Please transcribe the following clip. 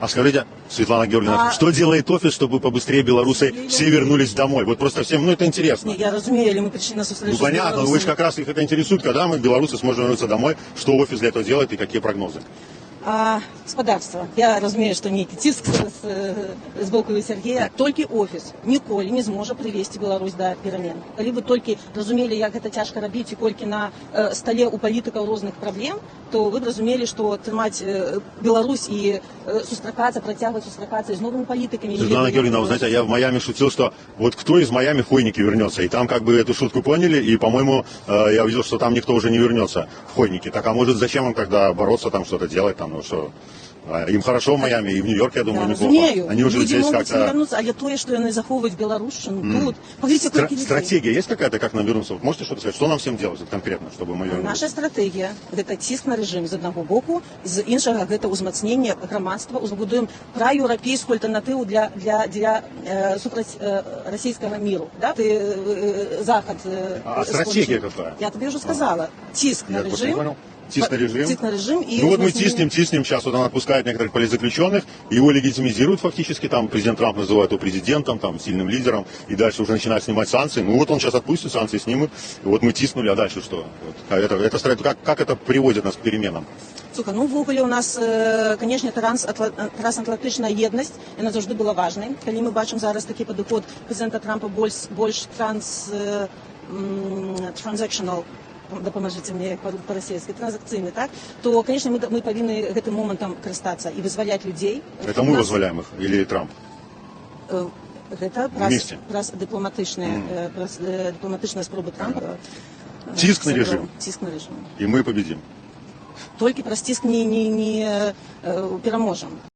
А скажите, Светлана Георгиевна, что делает офис, чтобы побыстрее белорусы все вернулись домой? Вот просто всем, это интересно. Я разумею, мы пришли на встречу. Ну понятно, вы же как раз их это интересует, когда мы, белорусы, сможем вернуться домой, что офис для этого делает и какие прогнозы? Господарство. Я розумію, що ніякий тиск з боку Сергія. Тільки офіс ніколи не зможе привести Білорусь до перемен. Коли ви тільки розуміли, як це тяжко робити, і кольки на столі у політиків різних проблем, то ви б розуміли, що тримати Білорусь і протягувати сустракатися з новими політиками. Светлана Георгиевна, вы знаете, я в Майами шутил, что вот кто из Майами в Хойники вернется, и там как бы эту шутку поняли, и, по-моему, я увидел, что там никто уже не вернется в Хойники. Так, а может, зачем им тогда бороться, там что-то делать, там, ну что... Им хорошо в Майами, и в Нью-Йорке, я думаю, неплохо. Розумію. Они уже Люди здесь можуть как-то... повернутися, але то, що вони заховують Білорусщину тут. Поглядите, скільки людей. Стратегия есть какая-то, как нам вернуться? Можете что-то сказать? Что нам всем делать конкретно, чтобы мы вернулись? Наша стратегія – це тиск на режим з одного боку, з іншого – це узмацнення громадства, узбудуємо проєвропейську альтернативу для російського миру. Да? Захід. А стратегия какая? Я тобі вже сказала. Тиск на режим. Тиск на режим. Тиск на режим и... Ну вот мы тиснем, сейчас вот он отпускает некоторых политзаключенных, его легитимизируют фактически, там президент Трамп называет его президентом, там сильным лидером, и дальше уже начинает снимать санкции. Ну вот он сейчас отпустит, санкции снимут, и вот мы тиснули, а дальше что? Вот. Как это приводит нас к переменам? Слухай, в Уголі у нас, звісно, трансатлантична єдність, вона завжди була важливою. Коли ми бачимо зараз такий підход президента Трампа більш transactional, допоможете мені по-російськи, транзакційний, так? То, звісно, ми повинні цим моментом користатися і визволяти людей. Это мы визволяємо їх, или Трамп? Це праз дипломатична спроба Трампа. Тиск на режим. Тиск на режим. И мы победим. Тільки про тиск не переможемо.